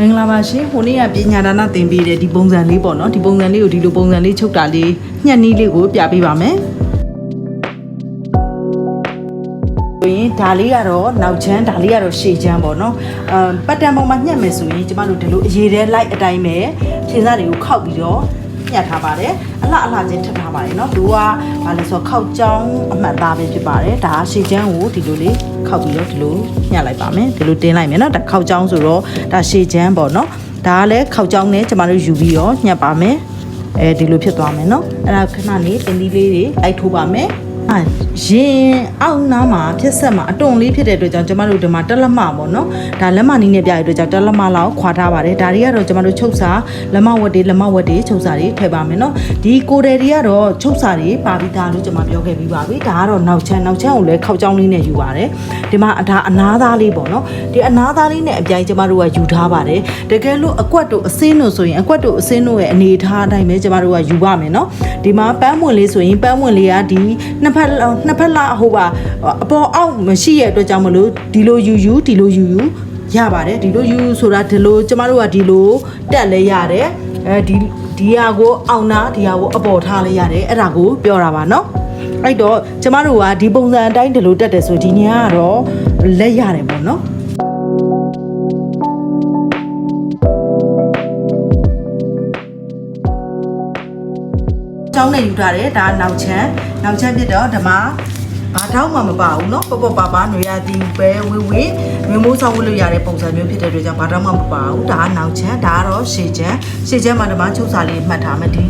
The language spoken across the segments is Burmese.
မင်္ဂလာပါရှင်ဟိုနေ့ကပညာဒါနသင်ပေးတဲ့ဒီပုံစံလေးပေါ့နော်ဒီပုံစံလေးကိုဒီလိုပုံစံလေးချုပ်တာလေးညှက်နီးလေးကိုပြပေးပါမယ်ရင်ဒါလေးကတော့နောက်ချမ်းဒါလေးကတော့ရှေ့ချမ်းပေါ့နော်ပတ်တန်ပေါ်မှာညှက်မယ်ဆိုရင်ကျမတို့ဒီလိုအရေးထဲလိုက်အတိုင်းပဲခြေစားတွေကိုခောက်ပြီးတော့ညှက်ထားပါတယ်အလှချင်းထပ်ထားပါတယ်နော်သူကဘာလဲဆိုတော့ခောက်ကြောင်းအမှတ်သားပဲဖြစ်ပါတယ်ဒါရှေ့ချမ်းကိုဒီလိုလေးခောက်ပြီးတော့ဒီလိုညှက်လိုက်ပါမယ်ဒီလိုတင်းလိုက်မယ်နော်ဒါခောက်ကြောင်းဆိုတော့ဒါရှေ့ချမ်းပေါ့နော်ဒါကလည်းခောက်ကြောင်းနဲ့ကျမတို့ယူပြီးတော့ညှက်ပါမယ်ဒီလိုဖြစ်သွားမယ်နော်အဲ့ဒါခဏလေးပင်သီးလေးတွေလိုက်ထိုးပါမယ်ရင်အောက်နားမှာဖြစ်ဆက်မှာအတွန်လေးဖြစ်တဲ့အတွက်ကြောင့်ကျမတို့ဒီမှာတက်လက်မပေါ့နော်ဒါလက်မနီးနဲ့ပြရတဲ့အတွက်ကြောင့်တက်လက်မလောက်ခွာထားပါတယ်ဒါတွေကတော့ကျမတို့ချုပ်စာလက်မဝက်တွေချုပ်စာတွေထည့်ပါမယ်နော်ဒီကိုတယ်တွေကတော့ချုပ်စာတွေပါပြီးသားလို့ကျမပြောခဲ့ပြီးပါပြီဒါကတော့နောက်ချမ်းကိုလည်းခောက်ကြောင်းလေးနဲ့ယူပါတယ်ဒီမှာဒါအနားသားလေးပေါ့နော်ဒီအနားသားလေးနဲ့အပြိုင်ကျမတို့ကယူထားပါတယ်တကယ်လို့အကွက်တို့အစင်းတို့ဆိုရင်အကွက်တို့အစင်းတို့ရဲ့အနေထားအတိုင်းပဲကျမတို့ကယူပါမယ်နော်ဒီမှာပန်းမွင့်လေးဆိုရင်ပန်းမွင့်လေးကဒီနှစ်ဖက်လာဟိုပါအပေါ်အောက်မရှိရဲ့အတွက်ကြောင့်မလို့ဒီလိုယူရပါတယ်ဒီလိုယူဆိုတာဒီလိုကျမတို့ကဒီလိုတက်လဲရတယ်ဒီဟာကိုအောက်နာဒီဟာကိုအပေါ်ထားလဲရတယ်အဲ့ဒါကိုပြောတာပါနော်အဲ့တော့ကျမတို့ကဒီပုံစံအတိုင်းဒီလိုတက်တယ်ဆိုဒီညကတော့လက်ရတယ်ပေါ့နော်ကျောင်းနဲ့ယူထားတယ်ဒါနောက်ချမ်းဖြစ်တော့ဓမ္မဘာတောင်းမှမပါဘူးเนาะပေါ့ပါနွေရသည်ပဲဝေမိုးဆောင်ဝတ်လို့ရတဲ့ပုံစံမျိုးဖြစ်တဲ့အတွက်ကြောင့်ဘာတောင်းမှမပါဘူးဒါကနောက်ချမ်းဒါကတော့ရှေ့ချမ်းမှာဓမ္မချုပ်စာလေးမှတ်ထားမယ်ဒီ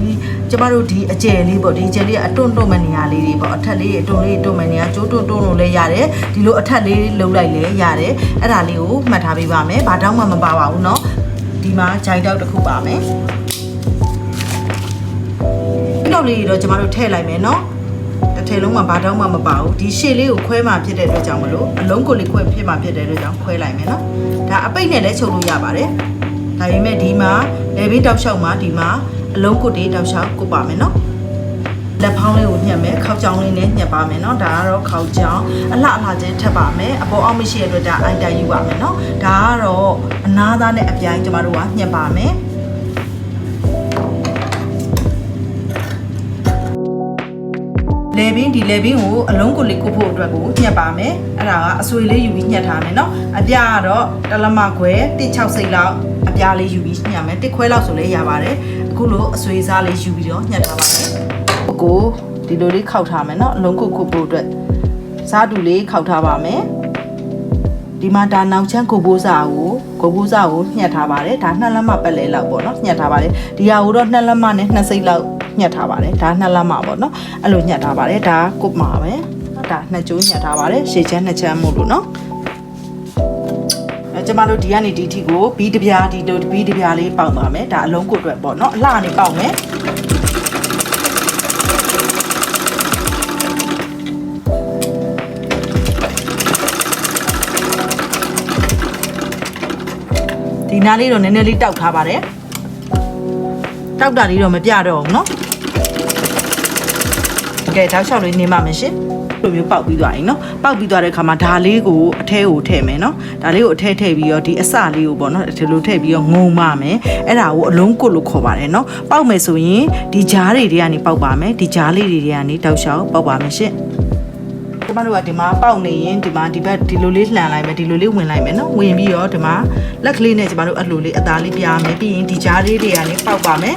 ကျမတို့ဒီအကျယ်လေးပေါ့ဒီအကျယ်လေးအတွန့်မဲ့နေရာလေးတွေပေါ့အထက်လေးအတွန့်မဲ့နေရာကျိုးတွန့်လို့လည်းရတယ်ဒီလိုအထက်လေးလှုပ်လိုက်လည်းရတယ်အဲ့ဒါလေးကိုမှတ်ထားပေးပါမယ်ဘာတောင်းမှမပါပါဘူးเนาะဒီမှာဂျိုင်တောက်တစ်ခုပါမယ်ဒီလောက်လေးတော့ကျမတို့ထည့်လိုက်မယ်เนาะတစ်ထည်လုံးမှာဘာတောင်းမှမပါဘူးဒီရှေ့လေးကိုခွဲမှဖြစ်တဲ့အတွက်ကြောင့်မလို့အလုံးကိုလေးခွဲဖြစ်မှဖြစ်တဲ့အတွက်ကြောင့်ခွဲလိုက်မယ်နော်ဒါအပိတ်နဲ့လည်းချုပ်လို့ရပါတယ်ဒါပေမဲ့ဒီမှာလေဘေးတောက်လျှောက်မှာဒီမှာအလုံးကိုတေးတောက်လျှောက်ကုတ်ပါမယ်နော်လက်ဖောင်းလေးကိုညှက်မယ်ခောက်ကြောင်းလေးနဲ့ညှက်ပါမယ်နော်ဒါကတော့ခောက်ကြောင်းအလှချင်းထပ်ပါမယ်အပေါ်အောက်မရှိတဲ့အတွက်ဒါအိုင်တိုင်ယူပါမယ်နော်ဒါကတော့အနားသားနဲ့အပြိုင်ကျမတို့ကညှက်ပါမယ်လေဘင်းကိုအလုံးကိုလေးကုတ်ဖို့အတွက်ကိုညှက်ပါမယ်အဲ့ဒါကအဆွေလေးယူပြီးညှက်ထားမယ်เนาะအပြားကတော့တလမခွဲ1.6စိတ်လောက်အပြားလေးယူပြီးညှက်မယ်1ခွဲလောက်ဆိုလည်းရပါတယ်အခုလိုအဆွေစားလေးယူပြီးတော့ညှက်ထားပါမယ်ကိုဒီလိုလေးခောက်ထားမယ်เนาะအလုံးကိုကုတ်ဖို့အတွက်စားတူလေးခောက်ထားပါမယ်ဒီမှာဒါနောက်ချမ်းကိုဘိုးစားကိုညှက်ထားပါတယ်ဒါ2လက်မပတ်လဲလောက်ပေါ့เนาะညှက်ထားပါတယ်ဒီဟာကိုတော့2လက်မနဲ့2စိတ်လောက်ညှက်ထားပါတယ်ဒါ2လက်မပေါ့နော်အဲ့လိုညှက်ထားပါတယ်ဒါကုတ်မှာပဲဒါ2ကျိုးညှက်ထားပါတယ်ရှေ့ချမ်း2ချမ်းမို့လို့နော်ကျမတို့ဒီကနေဒီထိကိုဘီးတပြားဒီလိုဘီးတပြားလေးပေါက်ပါမယ်ဒါအလုံးကိုအတွက်ပေါ့နော်အလှနေပေါက်မယ်ဒီနားလေးတော့နည်းနည်းလေးတောက်ထားပါတယ်တောက်တာလေးတော့မပြတော့ဘူးเนาะကဲတောက်လျှောက်လေးနေမှမယ်ရှင်လိုမျိုးပေါက်ပြီးသွားရင်เนาะပေါက်ပြီးသွားတဲ့ခါမှာဒါလေးကိုအထဲကိုထည့်မယ်เนาะဒါလေးကိုအထဲထည့်ပြီးတော့ဒီအစလေးကိုပေါ့เนาะဒီလိုထည့်ပြီးတော့ငုံပါမယ်အဲ့ဒါကိုအလုံးကုတ်လို့ခေါ်ပါတယ်เนาะပေါက်မယ်ဆိုရင်ဒီကြားတွေကနေပေါက်ပါမယ်ဒီကြားလေးတွေကနေတောက်လျှောက်ပေါက်ပါမယ်ရှင်ကျမတို့ကဒီမှာပေါက်နေရင်ဒီမှာဒီဘက်ဒီလိုလေးလှန်လိုက်မယ်ဒီလိုလေးဝင်လိုက်မယ်เนาะဝင်ပြီးတော့ဒီမှာလက်ကလေးနဲ့ကျမတို့အလိုလေးအသားလေးပြားမယ်ပြီးရင်ဒီကြားလေးတွေကနေပေါက်ပါမယ်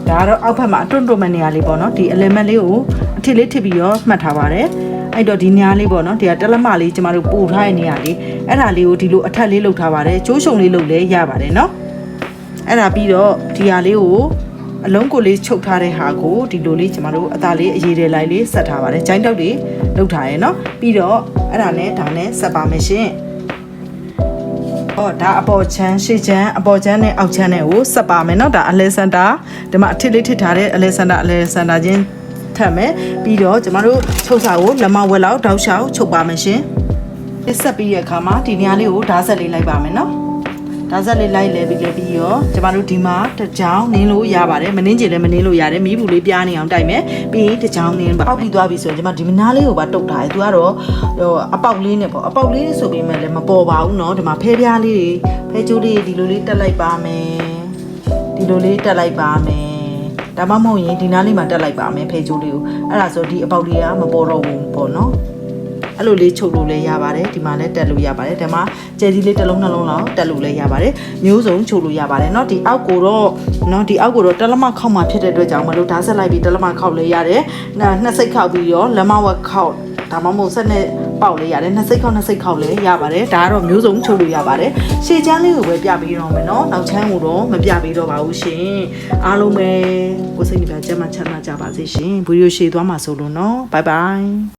ဒါကတော့အောက်ဘက်မှာတွန့်မဲ့နေရာလေးပေါ့နော်ဒီ element လေးကိုအထစ်လေးထစ်ပြီးတော့မှတ်ထားပါတယ်အဲ့တော့ဒီနေရာလေးပေါ့နော်ဒီကတက်လက်မလေးကျမတို့ပို့ထားတဲ့နေရာလေးအဲ့ဒါလေးကိုဒီလိုအထက်လေးလုပ်ထားပါတယ်ကျိုးရှုံလေးလုပ်လဲရပါတယ်နော်အဲ့ဒါပြီးတော့ဒီဟာလေးကိုအလုံးကိုလေးချုပ်ထားတဲ့ဟာကိုဒီလိုလေးကျမတို့အသားလေးအရေးတွေလိုက်လေးဆက်ထားပါတယ်ဂျိုင်းတောက်တွေလုပ်ထားရဲနော်ပြီးတော့အဲ့ဒါနဲ့ဒါနဲ့ဆက်ပါမယ်ရှင်ဒါအပေါ်ချမ်းရှေ့ချမ်းအပေါ်ချမ်းနဲ့အောက်ချမ်းနဲ့ကိုဆက်ပါမယ်เนาะဒါအလဲစန်တာဒီမှာအထစ်လေးထစ်ထားတဲ့အလဲစန်တာချင်းထပ်မယ်ပြီးတော့ကျမတို့ချုပ်စာကိုလက်မဝက်လောက်တောက်လျှောက်ချုပ်ပါမယ်ရှင်ဆက်ပြီးရခါမှာဒီနေရာလေးကိုဓာတ်ဆက်လေးလိုက်ပါမယ်เนาะ ဒါဆက်လေးလိုက်လဲပြီးရောကျမတို့ဒီမှာတစ်ချောင်းနင်းလို့ရပါတယ်မနင်းချင်လည်းမနင်းလို့ရတယ်မီးဘူးလေးပြားနေအောင်တိုက်မယ်ပြီးရင်တစ်ချောင်းနင်းပေါက်ပြီးသွားပြီဆိုရင်ကျမဒီမနာလေးကိုပါတုတ်ထားတယ်သူကတော့အပေါက်လေးနဲ့ပေါ့အပေါက်လေးဆိုပြီးမှလည်းမပေါ်ပါဘူးเนาะဒီမှာဖဲပြားလေးတွေဖဲကျိုးလေးဒီလိုလေးတက်လိုက်ပါမယ်ဒီလိုလေးတက်လိုက်ပါမယ်ဒါမှမဟုတ်ရင်ဒီနားလေးမှာတက်လိုက်ပါမယ်ဖဲကျိုးလေးကိုအဲ့ဒါဆိုဒီအပေါက်လေးကမပေါ်တော့ဘူးပေါ့နော်အဲ့လိုလေးချုပ်လို့လည်းရပါတယ်ဒီမှာလည်းတက်လို့ရပါတယ်ဒီမှာကျဲကြီးလေးတစ်လုံးနှလုံးလောက်တက်လို့လည်းရပါတယ်မျိုးစုံချုပ်လို့ရပါတယ်เนาะဒီအောက်ကိုတော့เนาะဒီအောက်ကိုတော့တလက်မခောက်မှဖြစ်တဲ့အတွက်ကြောင့်မလို့ဓာတ်ဆက်လိုက်ပြီးတလက်မခောက်လည်းရတယ်နှစ်စိတ်ခောက်ပြီးရောလက်မဝက်ခောက်ဒါမှမဟုတ်ဆက်နဲ့ပေါက်လေးရတယ်နှစ်စိတ်ခောက်လည်းရပါတယ်ဒါကတော့မျိုးစုံချုပ်လို့ရပါတယ်ရှေ့ချမ်းလေးကိုပဲပြပြီးတော့မယ်เนาะနောက်ချမ်းကိုတော့မပြပြီးတော့ပါဘူးရှင်အားလုံးပဲကိုယ်စိတ်နှပြကျမ်းမှချမ်းသာကြပါစေရှင်ဗီဒီယိုရှေ့သွားမှာဆိုလို့เนาะဘိုင်ဘိုင်